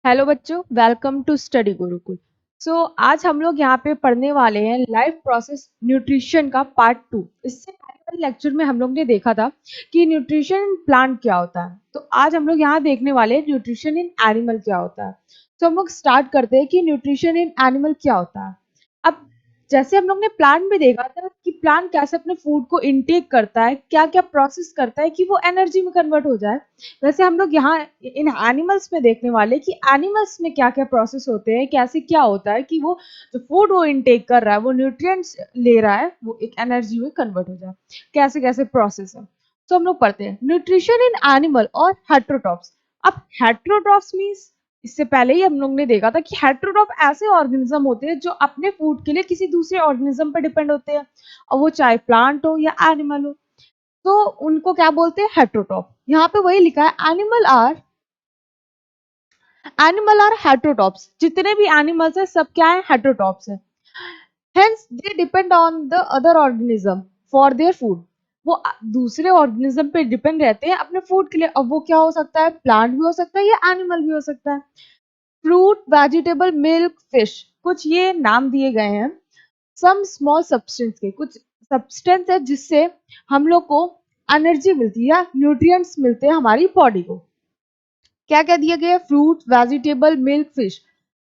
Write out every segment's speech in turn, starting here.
Hello बच्चों, welcome to study Gurukul. आज हम लोग यहाँ पे पढ़ने वाले हैं लाइफ प्रोसेस न्यूट्रिशन का पार्ट 2। इससे पहले वाले लेक्चर में हम लोग ने देखा था कि न्यूट्रिशन इन प्लांट क्या होता है। तो आज हम लोग यहाँ देखने वाले हैं न्यूट्रिशन इन एनिमल क्या होता है। तो हम लोग स्टार्ट करते हैं कि न्यूट्रिशन इन एनिमल क्या होता है। अब जैसे हम लोग ने प्लांट में देखा था कि प्लांट कैसे अपने फूड को इनटेक करता है, क्या क्या प्रोसेस करता है कि वो एनर्जी में कन्वर्ट हो जाए। वैसे हम लोग यहाँ इन एनिमल्स में देखने वाले कि एनिमल्स में क्या-क्या प्रोसेस होते हैं, कैसे क्या होता है कि वो जो फूड वो इनटेक कर रहा है, वो न्यूट्रिएंट्स ले रहा है, वो एक एनर्जी में कन्वर्ट हो जाए। कैसे-कैसे प्रोसेस है। तो हम लोग पढ़ते हैं न्यूट्रिशन इन एनिमल और हेटेरोट्रॉप्स। अब हेटेरोट्रॉप्स मीन्स इससे पहले ही हम लोग ने देखा था कि हेटेरोट्रॉप ऐसे ऑर्गेनिज्म होते हैं जो अपने फूड के लिए किसी दूसरे ऑर्गेनिज्म पर डिपेंड होते हैं, और वो चाहे प्लांट हो या एनिमल हो। तो उनको क्या बोलते हैं? हेटेरोट्रॉप। यहाँ पे वही लिखा है एनिमल आर हेटेरोट्रॉप्स। जितने भी एनिमल्स हैं सब क्या है? हेटेरोट्रॉप्स हैं। Hence they depend on the other organism for their food. वो दूसरे ऑर्गेनिज्म पे डिपेंड रहते हैं अपने फूड के लिए। अब वो क्या हो सकता है? प्लांट भी हो सकता है या एनिमल भी हो सकता है। फ्रूट, वेजिटेबल, मिल्क, फिश, कुछ ये नाम दिए गए हैं सम स्मॉल सब्सटेंस के। कुछ सब्सटेंस है जिससे हम लोग को एनर्जी मिलती है या न्यूट्रिएंट्स मिलते हैं हमारी बॉडी को। क्या क्या दिया गया है? Fruit, vegetable, milk, fish.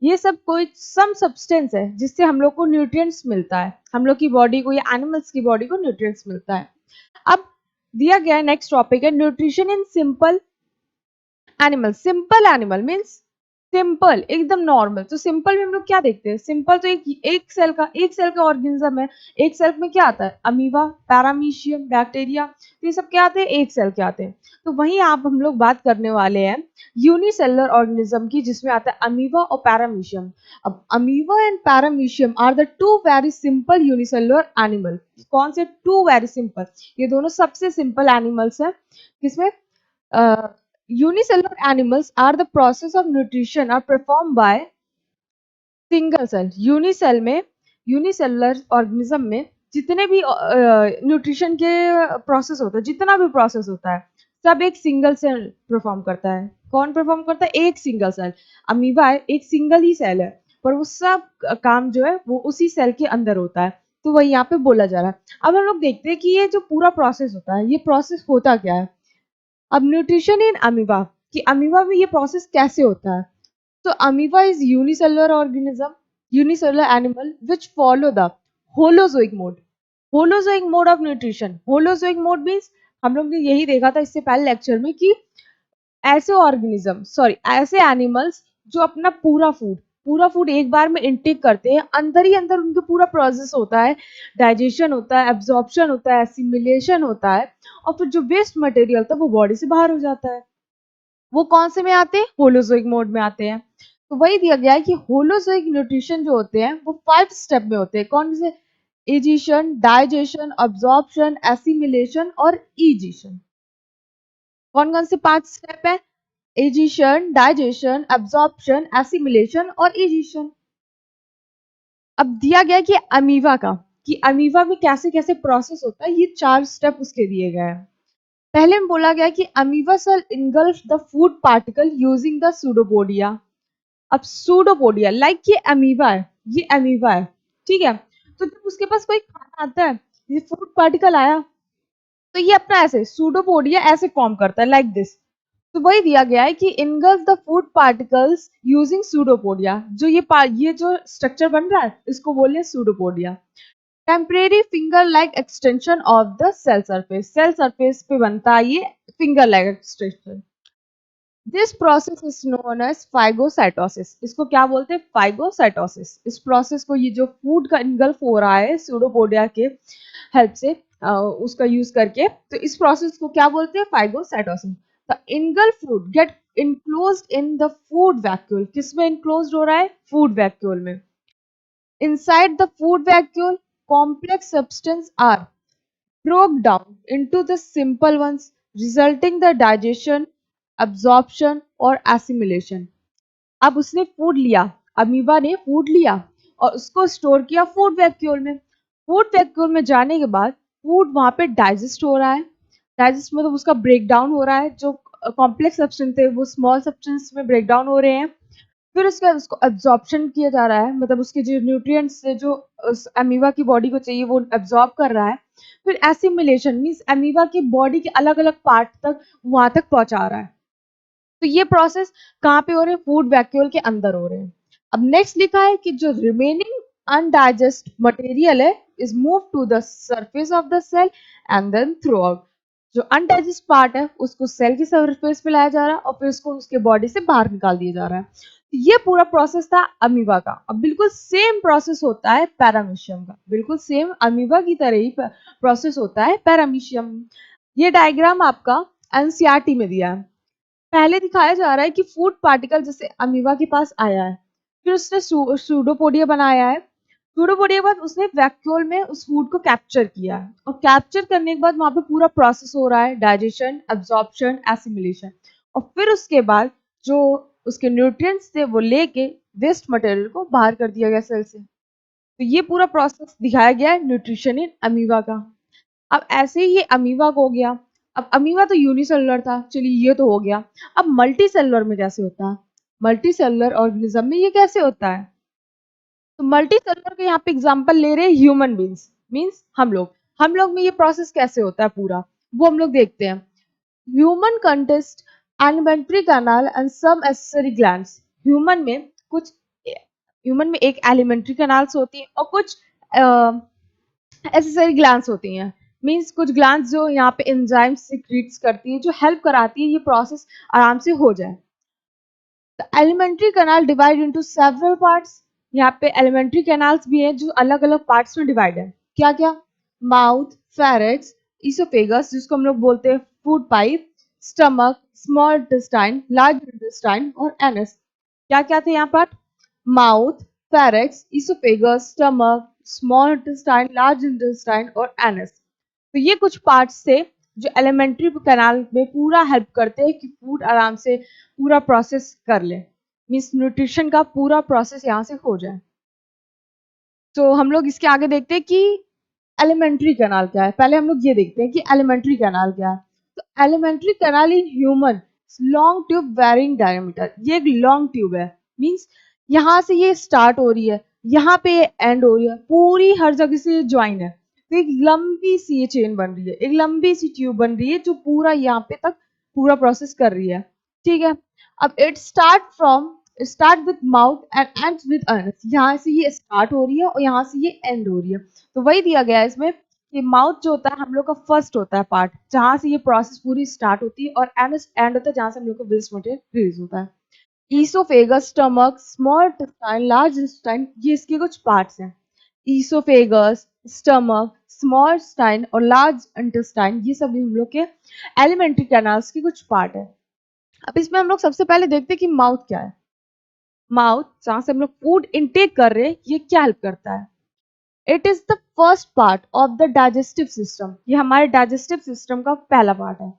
ये सब कोई सम सब्सटेंस है जिससे हम लोग को न्यूट्रिएंट्स मिलता है, हम लोग की बॉडी को या एनिमल्स की बॉडी को न्यूट्रिएंट्स मिलता है। अब दिया गया नेक्स्ट टॉपिक है nutrition in simple animal. Simple animal means simple, एकदम नॉर्मल। तो सिंपल में हम लोग क्या देखते हैं? सिंपल तो एक सेल का ऑर्गेनिज्म है। एक सेल में क्या आता है? Amoeba, paramecium, bacteria. तो ये सब क्या आते हैं? एक सेल के आते हैं। तो वहीं आप हम लोग बात करने वाले हैं यूनिसेलुलर ऑर्गेनिज्म की, जिसमें आता है अमीबा और पैरामीशियम। अब amoeba and paramecium are the two very simple unicellular animal. कौन से टू वेरी सिंपल? ये दोनों सबसे सिंपल एनिमल्स हैं। किसमें? Unicellular animals are the process of nutrition are performed by single cell. Unicellular organism में जितने भी न्यूट्रिशन के प्रोसेस होता है, जितना भी प्रोसेस होता है, सब एक सिंगल सेल परफॉर्म करता है। कौन परफॉर्म करता है? एक सिंगल सेल। अमीबा है, एक सिंगल ही सेल है, पर वो सब काम जो है वो उसी सेल के अंदर होता है। तो वही यहाँ पे बोला जा रहा है। अब हम लोग देखते हैं कि ये जो पूरा प्रोसेस होता है, ये प्रोसेस होता क्या है। अब न्यूट्रिशन इन अमीबा, कि अमीबा में ये प्रोसेस कैसे होता है। तो amoeba is unicellular animal which follow the holozoic mode. Holozoic mode of nutrition. Holozoic mode means हम लोग ने यही देखा था इससे पहले लेक्चर में कि ऐसे एनिमल्स जो अपना पूरा फूड एक बार में इनटेक करते हैं, अंदर ही अंदर उनके पूरा प्रोसेस होता है, डाइजेशन होता है, एब्जॉर्प्शन होता है, एसिमिलेशन होता है, और फिर जो वेस्ट मटेरियल था वो बॉडी से बाहर हो जाता है। वो कौन से में आते हैं? होलोजोइक मोड में आते हैं। तो वही दिया गया है कि होलोजोइक न्यूट्रिशन जो होते हैं वो 5 स्टेप में होते हैं। कौन से? एजिशन, डाइजेशन, अब्जॉर्प्शन, एसिमिलेशन और ईजिशन। कौन कौन से 5 स्टेप है? एजिशन, डाइजेशन, एब्जॉर्प्शन, एसिमिलेशन और ईजिशन। अब दिया गया कि अमीबा का, कि अमीबा में कैसे कैसे प्रोसेस होता है, ये 4 स्टेप उसके दिए गए हैं। पहले में बोला गया कि amoeba cell engulf the food particle using the pseudopodia. अब सूडोपोडिया लाइक ये अमीबा है, ठीक है। तो जब उसके पास कोई खाना आता है, ये फूड पार्टिकल आया, तो ये अपना ऐसे सूडोपोडिया ऐसे फॉर्म करता है लाइक दिस। तो वही दिया गया है कि engulf the food particles using pseudopodia. जो ये जो स्ट्रक्चर बन रहा है इसको बोले pseudopodia. Temporary finger like extension of the cell surface पे बनता है ये finger like extension. This process is known as phagocytosis. इसको क्या बोलते हैं? फाइगोसाइटोसिस। इस प्रोसेस को, ये जो फूड का इनगल्फ हो रहा है सूडोपोडिया के हेल्प से, उसका यूज करके, तो इस प्रोसेस को क्या बोलते हैं? Phagocytosis. The engulf food gate enclosed in the food vacuole. किसमें इनक्लोज्ड हो रहा है? फूड वैक्यूल में। Inside the food vacuole complex substances are broke down into the simple ones, resulting the digestion, absorption और assimilation। अब उसने food लिया, amoeba ने फूड लिया और उसको स्टोर किया फूड वैक्यूल में। फूड वैक्यूल में जाने के बाद फूड वहां पे डाइजेस्ट हो रहा है। डाइजेस्ट मतलब उसका ब्रेक डाउन हो रहा है। जो कॉम्प्लेक्स सब्सटेंस थे वो स्मॉल सब्सटेंस में ब्रेक डाउन हो रहे हैं। फिर उसके बाद उसको एब्जॉर्प्शन किया जा रहा है, मतलब उसके जो न्यूट्रिएंट्स से जो उस अमीबा की बॉडी को चाहिए वो एब्जॉर्ब कर रहा है। फिर एसिमिलेशन मीन्स अमीबा की बॉडी के अलग-अलग पार्ट तक वहाँ तक पहुँचा रहा है। तो ये प्रोसेस कहाँ पे हो रहे हैं? फूड वैक्यूल के अंदर हो रहे हैं। अब नेक्स्ट लिखा है कि जो रिमेनिंग अनडाइजेस्ट मटेरियल है is move to the surface of the cell and then through out. जो अनडाइजेस्ट पार्ट है उसको सेल की सरफेस पे लाया जा रहा है और फिर उसको उसके बॉडी से बाहर निकाल दिया जा रहा है। तो ये पूरा प्रोसेस था अमीबा का। अब बिल्कुल सेम प्रोसेस होता है पैरामीशियम का, बिल्कुल सेम अमीबा की तरह ही प्रोसेस होता है पैरामीशियम। ये डायग्राम आपका एनसीईआरटी में दिया है। पहले दिखाया जा रहा है कि फूड पार्टिकल जैसे अमीबा के पास आया है, फिर उसने सूडोपोडिया बनाया है। सूडोपोडिया के बाद उसने वैक्यूल में उस फूड को कैप्चर किया है और कैप्चर करने के बाद वहां पे पूरा प्रोसेस हो रहा है, डाइजेशन, एब्जॉर्प्शन, एसिमिलेशन। और फिर उसके बाद जो उसके न्यूट्रिएंट्स थे वो लेके वेस्ट मटेरियल को बाहर कर दिया गया सेल से। तो ये पूरा प्रोसेस दिखाया गया है न्यूट्रिशन इन अमीबा का। अब ऐसे ही ये अमीबा हो गया। अब अमीबा तो यूनिसेलुलर था, चलिए ये तो हो गया। अब मल्टी सेलुलर में कैसे होता है? मल्टी सेलुलर ऑर्गेनिज्म में ये कैसे होता है? तो मल्टी सेलुलर के यहाँ पे एग्जांपल ले रहे हैं ह्यूमन बींग्स, मींस हम लोग में ये प्रोसेस कैसे होता है पूरा, वो हम लोग देखते हैं। Human contest alimentary canal and some accessory glands। Human में कुछ ह्यूमन में एक एलिमेंट्री कैनाल्स होती है और कुछ एसेसरी ग्लैंड्स होती हैं। मीन्स कुछ ग्लैंड्स जो यहाँ पे एंजाइम सिक्रीट्स करती है जो हेल्प कराती है ये प्रोसेस आराम से हो जाए। The alimentary canal divide into several parts. यहाँ पे एलिमेंट्री कैनाल्स भी हैं जो अलग अलग पार्ट्स में डिवाइड है। क्या क्या? माउथ, फेरेक्स, इसोफेगस जिसको हम लोग बोलते हैं food pipe, stomach, small intestine, large intestine और एनस। क्या क्या थे यहाँ पर? Mouth, Farex, oesophagus, stomach, small intestine, large intestine और एनस। तो ये कुछ पार्ट्स थे जो एलिमेंट्री कैनाल में पूरा हेल्प करते हैं कि फूड आराम से पूरा प्रोसेस कर ले, मीन्स न्यूट्रिशन का पूरा प्रोसेस यहाँ से हो जाए। तो हम लोग इसके आगे देखते हैं कि एलिमेंट्री कैनाल क्या है। पहले हम लोग ये देखते हैं कि एलिमेंट्री कैनाल क्या है। तो alimentary canal in human long tube varying diameter. ये एक लॉन्ग ट्यूब है, मीन्स यहाँ से ये स्टार्ट हो रही है, यहाँ पे एंड हो रही है, पूरी हर जगह से ज्वाइन है। तो एक लंबी सी ये चेन बन रही है, एक लंबी सी ट्यूब बन रही है जो पूरा यहाँ पे तक पूरा प्रोसेस कर रही है। ठीक है। अब it start with mouth and and with Anas. यहाँ से ये स्टार्ट हो रही है और यहाँ से ये एंड हो रही है। तो वही दिया गया है इसमें कि माउथ जो होता है हम लोग का फर्स्ट होता है पार्ट, जहाँ से ये प्रोसेस पूरी स्टार्ट होती है, और एनस एंड होता है जहाँ से हम लोग को वेस्ट मटेरियल रिलीज होता है। Oesophagus, stomach, small intestine, large intestine, ये इसके कुछ पार्ट्स हैं। ईसोफेगस, स्टमक, स्मॉल इंटेस्टाइन और लार्ज इंटेस्टाइन ये सब हम लोग के एलिमेंट्री कैनाल्स के कुछ पार्ट है। अब इसमें हम लोग सबसे पहले देखते हैं कि माउथ क्या है। माउथ जहां से हम लोग फूड इनटेक कर रहे हैं, ये क्या हेल्प करता है? It is the first part of the digestive system. ये हमारे डाइजेस्टिव सिस्टम का पहला पार्ट है।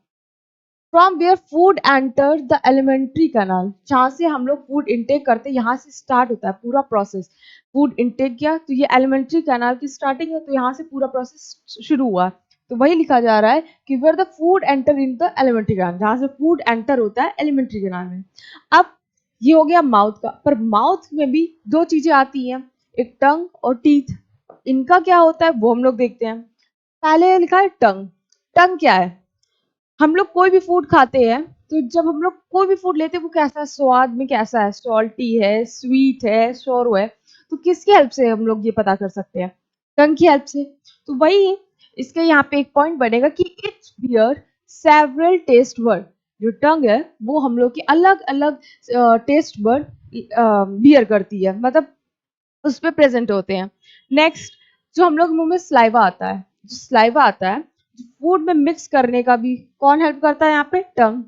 From where food enter the alimentary canal, जहाँ से हम लोग फूड इंटेक करते हैं यहाँ से स्टार्ट होता है पूरा प्रोसेस। फूड इंटेक किया तो ये एलिमेंट्री कैनाल की स्टार्टिंग है, तो यहाँ से पूरा प्रोसेस शुरू हुआ। तो वही लिखा जा रहा है कि where the food enter in the alimentary canal, जहाँ से फूड एंटर होता है एलिमेंट्री कैनाल में। अब ये हो गया माउथ का, पर माउथ में भी दो चीजें आती हैं, एक टंग और टीथ। इनका क्या होता है वो हम लोग देखते हैं। पहले लिखा है टंग। टंग क्या है? हम लोग कोई भी फूड खाते हैं, तो जब हम लोग कोई भी फूड लेते हैं वो कैसा है, स्वाद में कैसा है, सॉल्टी है, स्वीट है, शोर है। तो किसकी हेल्प से हम लोग ये पता कर सकते हैं? टंग की हेल्प से। तो वही इसके यहाँ पे एक पॉइंट बनेगा कि it's bear several taste word. जो टंग है वो हम लोग की अलग अलग टेस्ट वर्ड बियर करती है, मतलब उस पे प्रेजेंट होते हैं। नेक्स्ट, जो हम लोग मुंह में स्लाइवा आता है, जो स्लाइवा आता है फूड में मिक्स करने का भी कौन हेल्प करता है? यहाँ पे टंग।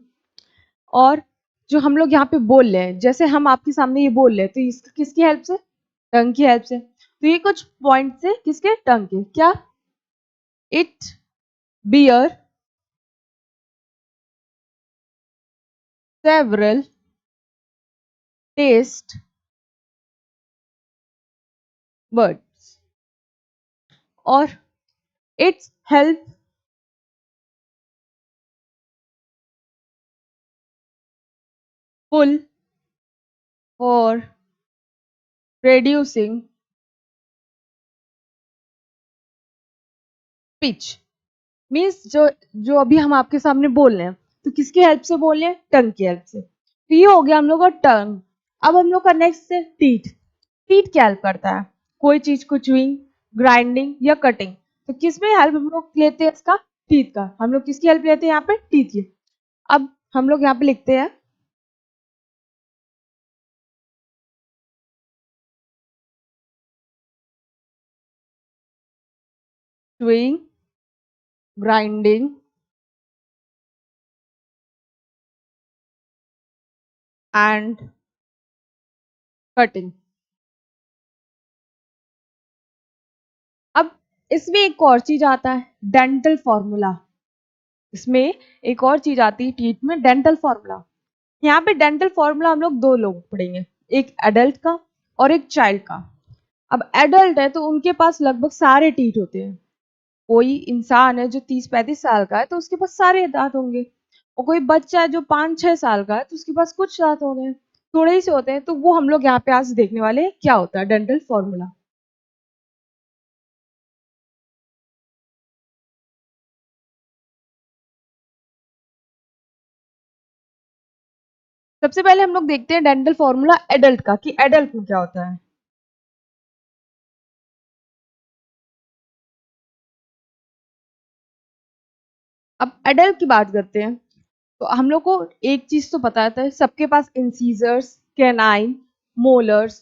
और जो हम लोग यहाँ पे बोल रहे हैं, जैसे हम आपके सामने ये बोल रहे हैं, तो इसका किसकी हेल्प से? टंग की हेल्प से। तो ये कुछ पॉइंट से किसके? टंग के। क्या? It bear several taste buds और it's helpful for reducing pitch means जो जो अभी हम आपके सामने बोल रहे हैं तो किसकी हेल्प से बोल रहे हैं? टंग की हेल्प से। तो ये हो गया हम लोग का टंग। अब हम लोग का नेक्स्ट है टीथ। टीथ क्या हेल्प करता है? कोई चीज को च्यूइंग, ग्राइंडिंग या कटिंग। तो किसमें हेल्प हम लोग लेते हैं इसका? टीथ का। हम लोग किसकी हेल्प लेते हैं यहाँ पे? टीथ की। अब हम लोग यहाँ पे लिखते हैं च्यूइंग, ग्राइंडिंग एंड कटिंग। अब इसमें एक और चीज आता है, डेंटल फॉर्मूला। इसमें एक और चीज आती है टीथ में, डेंटल फॉर्मूला। यहाँ पे डेंटल फॉर्मूला हम लोग दो लोग पढ़ेंगे, एक एडल्ट का और एक चाइल्ड का। अब एडल्ट है तो उनके पास लगभग सारे टीथ होते हैं। कोई इंसान है जो 30-35 साल का है तो उसके पास सारे दांत होंगे, और कोई बच्चा है जो 5-6 साल का है तो उसके पास कुछ दांत होंगे, थोड़े ही से होते हैं। तो वो हम लोग यहाँ पे आज देखने वाले हैं क्या होता है डेंटल फॉर्मूला। सबसे पहले हम लोग देखते हैं डेंटल फॉर्मूला एडल्ट का कि एडल्ट में क्या होता है। अब एडल्ट की बात करते हैं तो हम लोग को एक चीज तो पता है सबके पास incisors, canine, molars,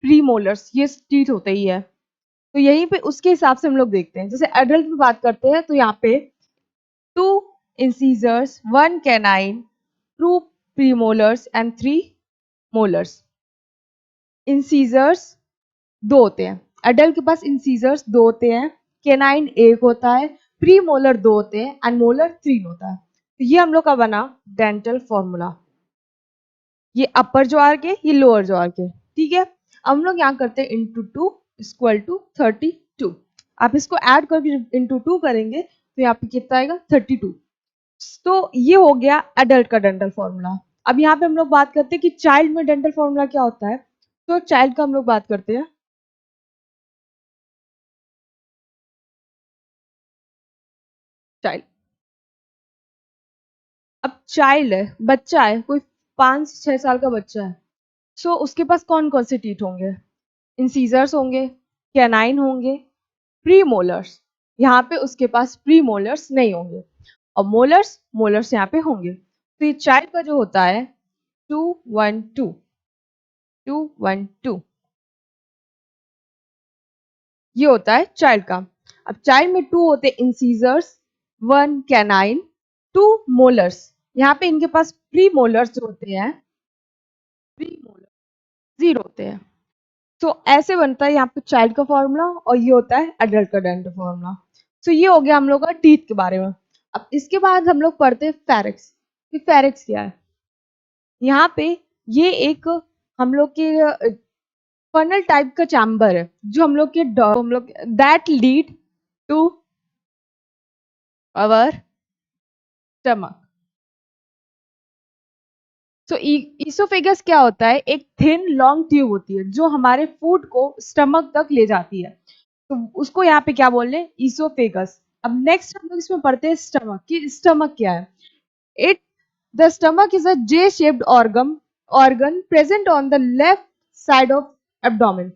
premolars ये टीथ होते ही है। तो यहीं पे उसके हिसाब से हम लोग देखते हैं। जैसे एडल्ट में बात करते हैं तो यहाँ पे 2 incisors, 1 canine, 2 premolars and 3 molars। Incisors दो होते हैं, एडल्ट के पास इंसीजर्स दो होते हैं, कैनाइन एक होता है, प्री मोलर दो होते हैं एंड मोलर 3 होता है। तो ये हम लोग का बना डेंटल फॉर्मूला। ये अपर ज्वार के, ये लोअर ज्वार के, ठीक है। अब हम लोग यहाँ करते हैं इंटू टू इक्वल टू 32। आप इसको ऐड करके इंटू टू करेंगे तो यहाँ पे कितना आएगा? 32। तो ये हो गया एडल्ट का डेंटल फॉर्मूला। अब यहाँ पे हम लोग बात करते हैं कि चाइल्ड में डेंटल फॉर्मूला क्या होता है। तो चाइल्ड का हम लोग बात करते हैं। चाइल्ड, अब चाइल्ड है, बच्चा है, कोई 5 से 6 साल का बच्चा है। सो उसके पास कौन कौन से टीथ होंगे? इंसीजर्स होंगे, कैनाइन होंगे, प्री मोलर्स। यहाँ पे उसके पास प्री मोलर्स नहीं होंगे, और मोलर्स मोलर्स यहाँ पे होंगे। तो ये चाइल्ड का जो होता है 2 1 2, 2 1 2, ये होता है चाइल्ड का। अब चाइल्ड में 2 होते हैं इंसीजर्स, 1 कैनाइन, 2 मोलर्स। यहाँ पे इनके पास प्री मोलर्स जो होते हैं, प्री मोलर 0 होते हैं। तो ऐसे बनता है यहाँ पे चाइल्ड का फॉर्मूला, और ये होता है एडल्ट का डेंटल फॉर्मूला। तो ये हो गया हम लोग का टीथ के बारे में। अब इसके बाद हम लोग पढ़ते हैं फेरिक्स। कि फेरिक्स क्या है? यहाँ पे ये एक हम लोग के फनल टाइप का चैम्बर है जो हम लोग that lead to our stomach. तो ईसोफेगस क्या होता है? एक थिन लॉन्ग ट्यूब होती है जो हमारे फूड को स्टमक तक ले जाती है। तो उसको यहाँ पे क्या बोल रहे हैं? ईसोफेगस। अब नेक्स्ट हम लोग इसमें पढ़ते हैं स्टमक कि स्टमक क्या है। It the stomach is a J shaped organ present on the left side of abdomen.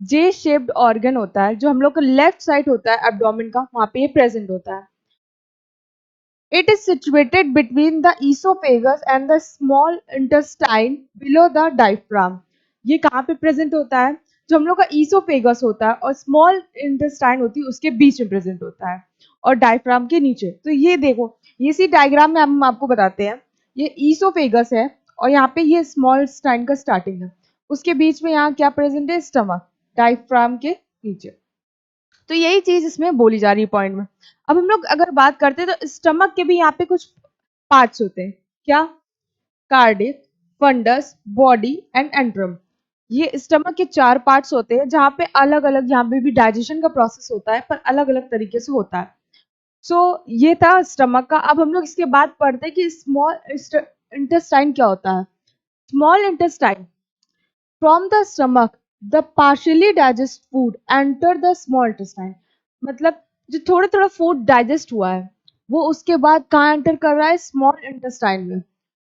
J shaped organ होता है जो हम लोग का लेफ्ट साइड होता है एब्डोमेन का, वहां पे ये प्रेजेंट होता है। It is situated between the esophagus and the small intestine below the diaphragm। ये कहाँ पे प्रेजेंट होता है? जो हम लोग का ईसोफेगस होता है और स्मॉल इंटेस्टाइन होती है उसके बीच में प्रेजेंट होता है, और डायफ्राम के नीचे। तो ये देखो, ये सी डायग्राम में हम आपको बताते हैं। ये ईसोफेगस है और यहाँ पे ये स्मॉल स्टाइन का स्टार्टिंग है, उसके बीच में यहाँ क्या प्रेजेंट है? स्टमक, डायफ्राम के नीचे। तो यही चीज इसमें बोली जा रही है पॉइंट में। अब हम लोग अगर बात करते हैं तो स्टमक के भी यहाँ पे कुछ पार्ट्स होते हैं। क्या? Cardiac, fundus, body and antrum. ये स्टमक के 4 पार्ट्स होते हैं जहाँ पे अलग अलग यहाँ पे भी डाइजेशन का प्रोसेस होता है, पर अलग अलग तरीके से होता है। सो ये था स्टमक का। अब हम लोग इसके बाद पढ़ते हैं कि स्मॉल इंटेस्टाइन क्या होता है। Small intestine from the stomach the partially digest food enter the small intestine, मतलब जो थोड़ा थोड़ा फूड डाइजेस्ट हुआ है वो उसके बाद कहाँ एंटर कर रहा है, स्मॉल इंटेस्टाइन में.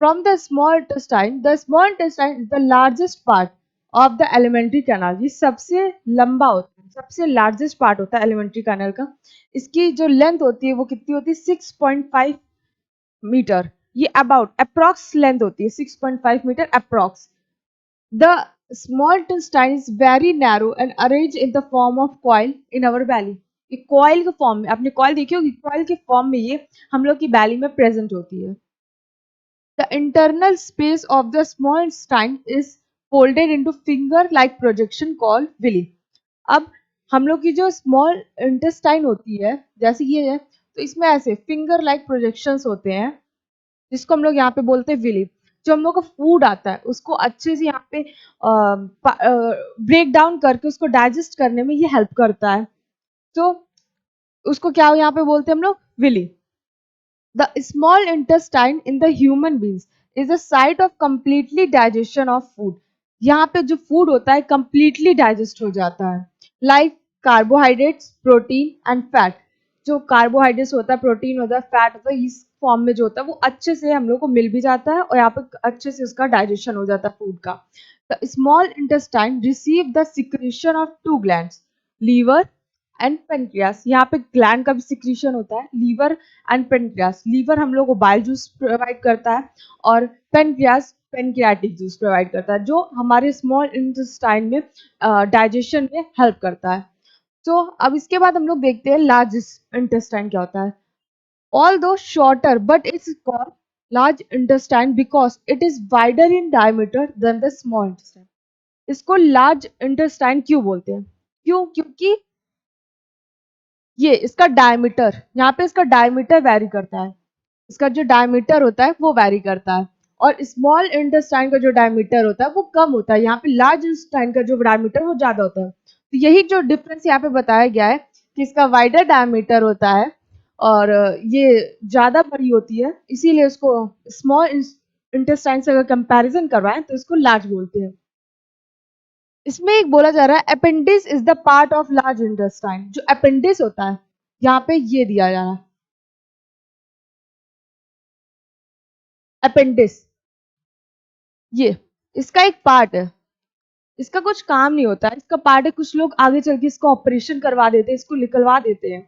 From the small intestine, the small intestine is the largest part of the alimentary canal. ये सबसे लंबा होता है, सबसे लार्जेस्ट पार्ट होता है एलिमेंट्री कैनाल का. इसकी जो लेंथ होती है वो कितनी होती है, 6.5 मीटर. ये अबाउट अप्रॉक्स लेंथ होती है 6.5 metre approx. The small intestine is very narrow and arranged in the form of coil in our belly. ये coil के फॉर्म में, आपने coil देखी होगी, coil के फॉर्म में ये हम लोग की belly में प्रेजेंट होती है. The internal space of the small intestine is folded into finger-like projection called villi. अब हम लोग की जो स्मॉल इंटेस्टाइन होती है जैसे ये है, तो इसमें ऐसे फिंगर लाइक प्रोजेक्शंस होते हैं जिसको हम लोग यहाँ पे बोलते हैं विली. जो हम लोग का फूड आता है उसको अच्छे से यहाँ पे ब्रेक डाउन करके उसको डाइजेस्ट करने में ये हेल्प करता है. तो उसको क्या यहाँ पे बोलते हैं हम लोग, villi. The small intestine in the human beings is the site of completely digestion of food. यहाँ पे जो फूड होता है कंप्लीटली डाइजेस्ट हो जाता है. Like carbohydrates, protein and fat. जो कार्बोहाइड्रेट्स होता है, प्रोटीन होता है, फैट होता है, इस फॉर्म में जो होता है वो अच्छे से हम लोग को मिल भी जाता है और यहाँ पे अच्छे से उसका डाइजेशन हो जाता है फूड का. The small intestine receive the secretion of two glands, liver and pancreas. यहाँ पे ग्लैंड का भी सिक्रीशन होता है, लीवर एंड पेनक्रियास. लीवर हम लोग को बाइल जूस प्रोवाइड करता है और पेनक्रियास पेनक्रियाटिक जूस प्रोवाइड करता है जो हमारे स्मॉल इंटेस्टाइन में डाइजेशन में हेल्प करता है. तो अब इसके बाद हम लोग देखते हैं लार्ज इंटेस्टाइन क्या होता है. Although shorter but it's called large intestine because it is wider in diameter than the small intestine. इसको लार्ज इंटेस्टाइन क्यों बोलते हैं, क्यों, क्योंकि ये इसका डायमीटर, यहाँ पे इसका डायमीटर वैरी करता है. इसका जो डायमीटर होता है वो वैरी करता है और स्मॉल इंटेस्टाइन का जो डायमीटर होता है वो कम होता है. यहाँ पे लार्ज इंटेस्टाइन का जो डायमीटर वो ज्यादा होता है. तो यही जो डिफरेंस यहाँ पे बताया गया है कि इसका वाइडर डायमीटर होता है और ये ज्यादा बड़ी होती है, इसीलिए इसको स्मॉल इंटेस्टाइन से अगर कंपैरिजन करवाएं तो इसको लार्ज बोलते हैं. इसमें एक बोला जा रहा है appendix is the part of large intestine. जो अपेंडिस होता है यहाँ पे ये दिया जा रहा है, अपेंडिस, ये इसका एक पार्ट है. इसका कुछ काम नहीं होता है, इसका पार्ट है. कुछ लोग आगे चल के इसको ऑपरेशन करवा देते हैं, इसको निकलवा देते हैं.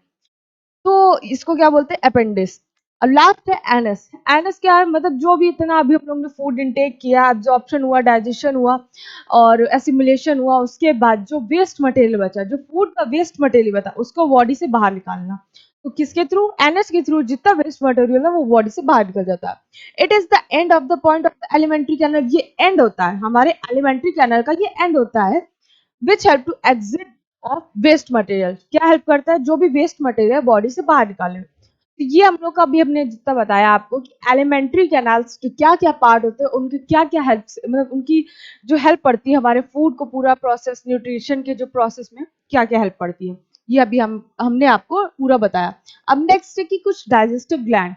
तो इसको क्या बोलते हैं, अपेंडिस. अब लास्ट है एनस. एनस क्या है, मतलब जो भी इतना अभी हम लोग ने फूड इनटेक किया, एब्जॉर्प्शन हुआ, डाइजेशन हुआ और एसिमिलेशन हुआ, उसके बाद जो वेस्ट मटेरियल बचा, जो फूड का वेस्ट मटेरियल बचा उसको बॉडी से बाहर निकालना. तो किसके थ्रू, एनएस के थ्रू. जितना वेस्ट मटेरियल है वो बॉडी से बाहर निकल जाता है. It is the end of the point of the alimentary canal. ये एंड होता है हमारे एलिमेंट्री कैनल का, ये एंड होता है which help to exit of waste material. क्या हेल्प करता है, जो भी वेस्ट मटेरियल बॉडी से बाहर निकाले. तो ये हम लोग का अभी हमने जितना बताया आपको कि एलिमेंट्री कैनाल्स के क्या क्या पार्ट होते हैं, उनके क्या क्या हेल्प, मतलब उनकी जो हेल्प पड़ती है हमारे फूड को पूरा प्रोसेस, न्यूट्रिशन के जो प्रोसेस में क्या क्या हेल्प पड़ती है, ये अभी हमने आपको पूरा बताया. अब नेक्स्ट है कि कुछ डाइजेस्टिव ग्लैंड,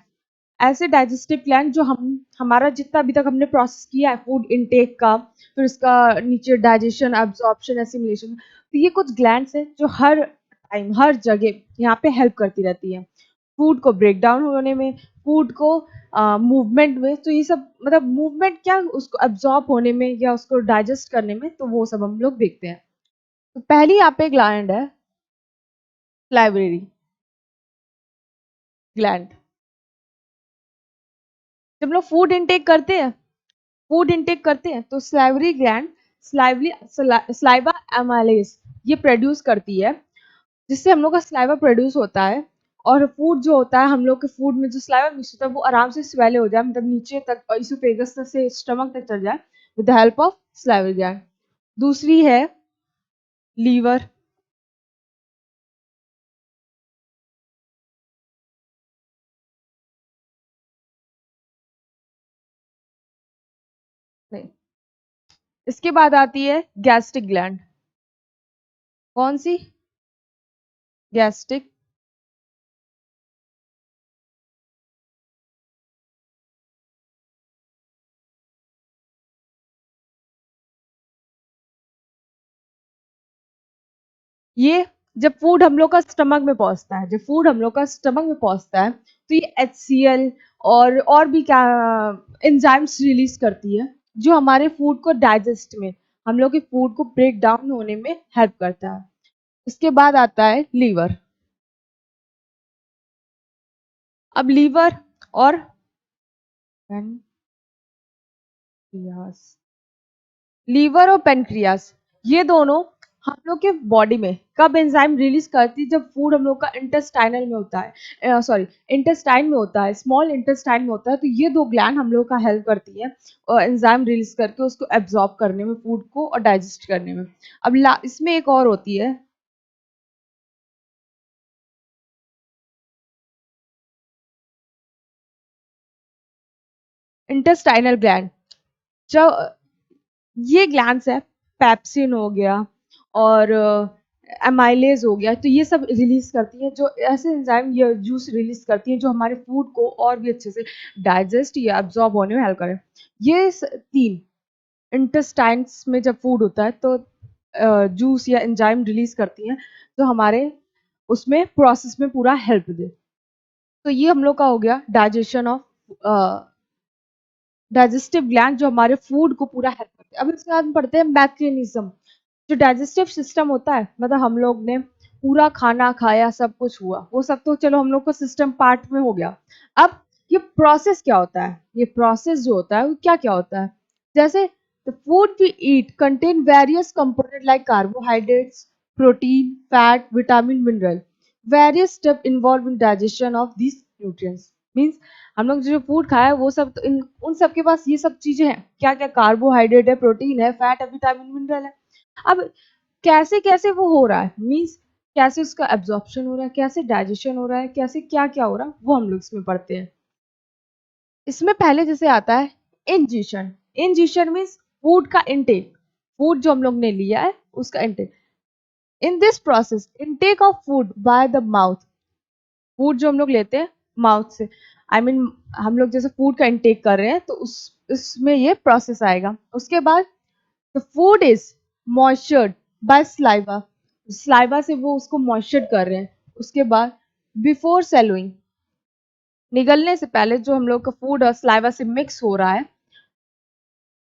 ऐसे डाइजेस्टिव ग्लैंड जो हम हमारा जितना अभी तक हमने प्रोसेस किया है फूड इनटेक का, फिर उसका नीचे डाइजेशन, एब्जॉर्प्शन, एसिमिलेशन, तो ये कुछ ग्लैंड्स हैं जो हर टाइम हर जगह यहाँ पे हेल्प करती रहती है फूड को ब्रेक डाउन होने में, फूड को मूवमेंट में. तो ये सब मतलब मूवमेंट क्या, उसको एब्जॉर्ब होने में या उसको डाइजेस्ट करने में, तो वो सब हम लोग देखते हैं. तो पहली यहाँ पे ग्लैंड है लाइब्रेरी ग्लैंड. जब लोग फूड इनटेक करते हैं तो सलाइवरी ग्लैंड सलाइवा एमाइलेज ये प्रोड्यूस करती है, जिससे हम लोग का सलाइवा प्रोड्यूस होता है. और फूड जो होता है, हम लोग के फूड में जो सलाइवा मिक्स होता है वो आराम से स्वेल हो जाए, मतलब नीचे तक इसोफेगस से स्टमक तक चल जाए with the help of salivary gland. दूसरी है लीवर. नहीं, इसके बाद आती है गैस्ट्रिक ग्लैंड. कौन सी, गैस्ट्रिक. ये जब फूड हम लोग का स्टमक में पहुंचता है, जब फूड हम लोग का स्टमक में पहुंचता है, तो ये HCl और भी क्या एंजाइम्स रिलीज करती है, जो हमारे फूड को डाइजेस्ट में, हम लोग के फूड को ब्रेक डाउन होने में हेल्प करता है। इसके बाद आता है लीवर। अब लीवर और पेनक्रियास, लीवर और पेनक्रियास, ये दोनों हम लोग के बॉडी में कब एंजाइम रिलीज करती है, जब फूड हम लोग का इंटेस्टाइनल में होता है, सॉरी इंटेस्टाइन में होता है, स्मॉल इंटेस्टाइन में होता है, तो ये दो ग्लैंड हम लोग का हेल्प करती है और एंजाइम रिलीज करके उसको एब्जॉर्ब करने में, फूड को, और डाइजेस्ट करने में। अब इसमें एक और होती है इंटेस्टाइनल ग्लैंड। जब ये ग्लैंड्स है, पेप्सिन हो गया और एमाइलेज हो गया, तो ये सब रिलीज करती है, जो ऐसे एंजाइम या जूस रिलीज करती है जो हमारे फूड को और भी अच्छे से डाइजेस्ट या एब्जॉर्ब होने में हेल्प करे। ये तीन इंटेस्टाइन्स में जब फूड होता है तो जूस या एंजाइम रिलीज करती हैं जो हमारे उसमें प्रोसेस में पूरा हेल्प दे। तो ये हम लोग का हो गया डाइजेशन ऑफ, डाइजेस्टिव ग्लैंड जो हमारे फूड को पूरा हेल्प करते हैं। अब इसके बाद हम पढ़ते हैं मैकेनिज्म। जो डाइजेस्टिव सिस्टम होता है, मतलब हम लोग ने पूरा खाना खाया, सब कुछ हुआ, वो सब तो चलो हम लोग को सिस्टम पार्ट में हो गया। अब ये प्रोसेस क्या होता है, ये प्रोसेस जो होता है वो क्या क्या होता है, जैसे the food we eat contain various component like carbohydrates, protein, fat, vitamin, mineral. Various step involve in digestion of this nutrients. Means हम लोग जो फूड खाया है वो सब तो उन सब के पास ये सब चीजें हैं, क्या क्या, कार्बोहाइड्रेट है, प्रोटीन है, फैट है, विटामिन, मिनरल है। अब कैसे कैसे वो हो रहा है, मीन्स कैसे उसका एब्जॉर्प्शन हो रहा है, कैसे डाइजेशन हो रहा है, कैसे क्या क्या हो रहा है, वो हम लोग इसमें पढ़ते हैं। इसमें पहले जैसे आता है इंजेशन। इंजेशन मीन्स फूड का इनटेक, फूड जो हम लोग ने लिया है उसका intake. In this process intake of food by the mouth, food जो हम लोग लेते हैं माउथ से, आई I मीन हम लोग जैसे फूड का इनटेक कर रहे हैं तो उस इसमें ये प्रोसेस आएगा। उसके बाद the food is moistured by saliva, saliva से वो उसको मॉइस्चर कर रहे हैं। उसके बाद बिफोर सेलोइंग, निगलने से पहले जो हम लोग का फूड है स्लाइवा से मिक्स हो रहा है,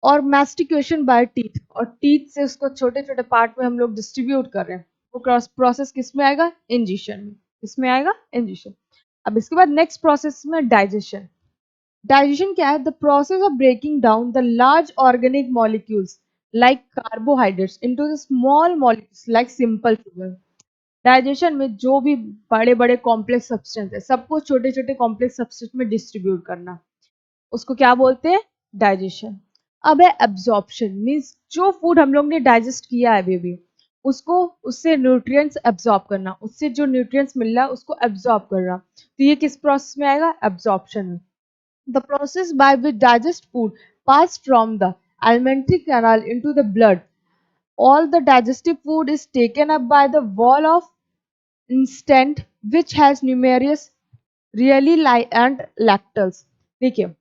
और मैस्टिकेशन बाय टीथ, और टीथ से उसको छोटे छोटे पार्ट में हम लोग डिस्ट्रीब्यूट कर रहे हैं। वो क्रॉस प्रोसेस किस में आएगा, इंजेशन में, किसमें आएगा, इंजेशन। अब इसके बाद नेक्स्ट प्रोसेस में डाइजेशन। डाइजेशन क्या है, the process of breaking down the large organic molecules like carbohydrates into the small molecules like simple sugar. Digestion में जो भी बड़े बड़े कॉम्प्लेक्स सब्सटेंस है, सबको छोटे छोटे कॉम्प्लेक्स सब्सटेंस में डिस्ट्रीब्यूट करना, उसको क्या बोलते हैं, डाइजेशन। अब है एब्जॉर्प्शन, मीन्स जो फूड हम लोग ने डाइजेस्ट किया है बेबी, उसको, उससे न्यूट्रिएंट्स एब्जॉर्ब करना, उससे जो न्यूट्रिएंट्स मिल रहा है उसको एब्जॉर्ब करना, तो ये किस प्रोसेस में आएगा, एब्जॉर्प्शन में। The process by which digest food passed from the alimentary canal into the blood. All the digestive food is taken up by the wall of instant which has numerous really and lactals. देखिए,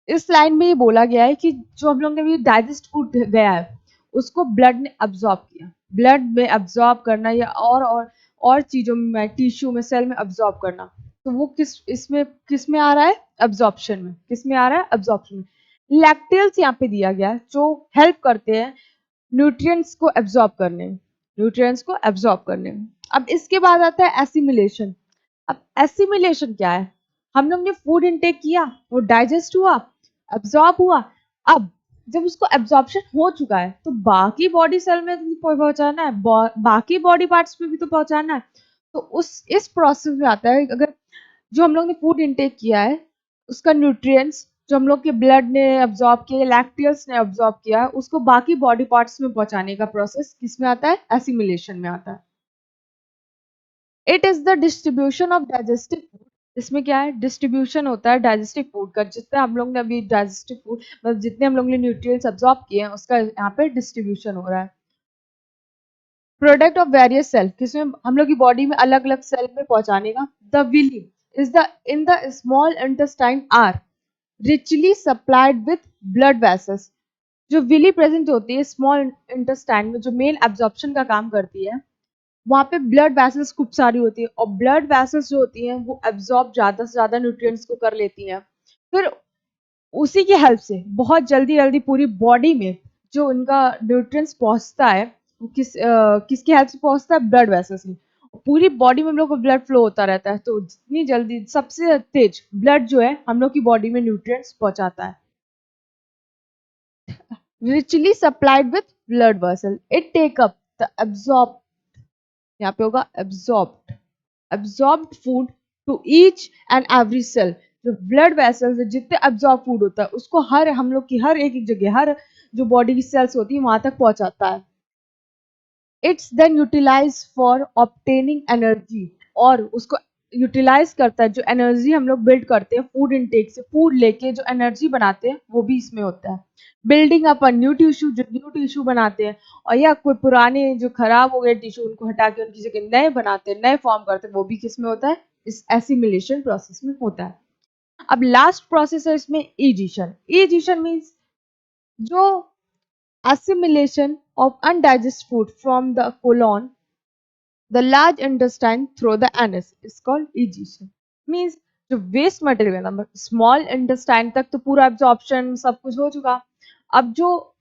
इस line में ये बोला गया है कि जो हम लोग ने भी डाइजेस्ट फूड गया है उसको ब्लड ने अब्जॉर्ब किया, ब्लड में अब्जॉर्ब करना या और चीजों में, टिश्यू में, सेल में अब्जॉर्ब करना, तो वो किस में आ रहा है, अब्जॉर्प्शन में, किस में आ रहा है, अब्जॉर्प्शन में। लैक्टेल्स यहाँ पे दिया गया है जो हेल्प करते हैं न्यूट्रिएंट्स को एब्जॉर्ब करने में, न्यूट्रिएंट्स को एब्जॉर्ब करने में। अब इसके बाद आता है एसिमिलेशन। अब एसिमिलेशन क्या है, हम लोग ने फूड इनटेक किया, वो डाइजेस्ट हुआ, एब्जॉर्ब हुआ। अब जब उसको एब्जॉर्प्शन हो चुका है तो बाकी बॉडी सेल में भी पहुंचाना है, बाकी बॉडी पार्ट्स में भी तो पहुंचाना है। तो उस इस प्रोसेस में आता है, अगर जो हम लोग ने फूड इनटेक किया है उसका न्यूट्रिएंट्स जो हम लोग के ब्लड ने अब्जॉर्ब किया, लैक्टियल्स ने अब्जॉर्ब किया है, उसको बाकी बॉडी पार्ट्स में पहुंचाने का प्रोसेस किसमें आता है, एसिमिलेशन में आता है। It is the distribution of digestive food. इसमें क्या है, डिस्ट्रीब्यूशन होता है डाइजेस्टिव फूड का, जितना हम लोग ने अभी डाइजेस्टिव फूड, मतलब जितने हम लोग ने न्यूट्रिएंट्स अब्सॉर्ब किए हैं उसका यहाँ पे डिस्ट्रीब्यूशन हो रहा है। प्रोडक्ट ऑफ वेरियस सेल, किसमें, हम लोग की बॉडी में अलग अलग सेल में पहुंचाने का। The villi is the in the small intestine are richly supplied with blood vessels. जो विली प्रेजेंट होती है स्मॉल इंटेस्टाइन में, जो मेन एब्जॉर्प्शन का काम करती है, वहाँ पे ब्लड वेसल्स खूब सारी होती है और ब्लड वेसल्स जो होती हैं वो एब्जॉर्ब ज़्यादा से ज़्यादा न्यूट्रिएंट्स को कर लेती हैं। फिर उसी की हेल्प से बहुत जल्दी-जल्दी पूरी बॉडी में जो उनका न्यूट्रिएंट्स पहुँचता है, वो किसकी हेल्प से पहुँचता है? ब्लड वेसल से। पूरी बॉडी में हम लोग को ब्लड फ्लो होता रहता है, तो जितनी जल्दी सबसे तेज़ ब्लड जो है हम लोग की बॉडी में न्यूट्रिएंट्स पहुँचाता है। Richly supplied with blood vessel, it take up the absorb, यहाँ पे होगा absorbed food to each and every cell। जो ब्लड वेसल्स है जितने absorb फूड होता है उसको हर हम लोग की हर एक जगह, हर जो बॉडी की सेल्स होती है वहां तक पहुंचाता है। It's then utilize for obtaining energy, और उसको यूटिलाइज करता है, जो एनर्जी हम लोग बिल्ड करते हैं फूड इनटेक से, फूड लेके जो एनर्जी बनाते हैं वो भी इसमें होता है। बिल्डिंग अप न्यू टिश्यू, जो न्यू टिश्यू बनाते हैं, और या कोई पुराने जो खराब हो गए टिश्यू उनको हटा के उनकी जगह नए बनाते हैं, नए फॉर्म करते हैं, वो भी किस में होता है? इस एसिमिलेशन प्रोसेस में होता है। अब लास्ट प्रोसेस है इसमें ईजिशन। ईजिशन मीन्स जो assimilation of undigested food from the colon, the large intestine through the anus is called egestion। Means जो वेस्ट मटेरियल है ना, स्मॉल इंटेस्टाइन तक तो पूरा एब्जॉर्प्शन सब कुछ हो चुका। अब जो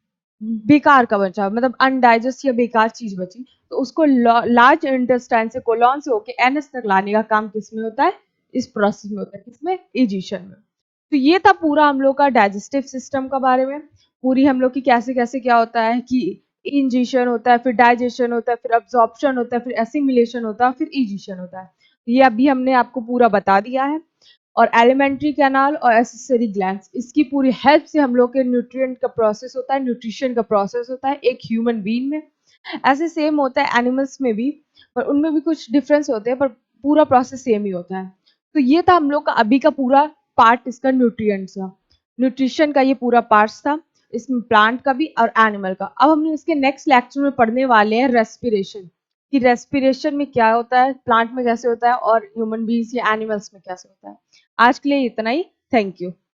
बेकार का बचा, मतलब अनडाइजेस्ट या बेकार चीज बची, तो उसको लार्ज इंटेस्टाइन से, कोलॉन से होके एनस तक लाने का काम किसमें होता है? इस प्रोसेस में होता है। किसमें? इजिशन में। तो ये था पूरा हम लोग का डाइजेस्टिव सिस्टम का बारे में। पूरी हम लोग की कैसे-कैसे क्या होता है कि इंजेशन होता है, फिर डाइजेशन होता है, फिर अब्जॉर्प्शन होता है, फिर एसिमिलेशन होता है, फिर इजिशन होता है। ये अभी हमने आपको पूरा बता दिया है। और एलिमेंट्री कैनाल और एक्सेसरी ग्लैंड्स, इसकी पूरी हेल्प से हम लोग के न्यूट्रिएंट का प्रोसेस होता है, न्यूट्रिशन का प्रोसेस होता है एक ह्यूमन बीइंग में। ऐसे सेम होता है एनिमल्स में भी, पर उनमें भी कुछ डिफरेंस होते हैं, पर पूरा प्रोसेस सेम ही होता है। तो ये था हम लोग का अभी का पूरा पार्ट इसका न्यूट्रिएंट्स का, न्यूट्रिशन का ये पूरा पार्ट्स था, इसमें प्लांट का भी और एनिमल का। अब हम इसके नेक्स्ट लेक्चर में पढ़ने वाले हैं रेस्पिरेशन, कि रेस्पिरेशन में क्या होता है, प्लांट में कैसे होता है और ह्यूमन बींग्स या एनिमल्स में कैसे होता है। आज के लिए इतना ही। Thank you.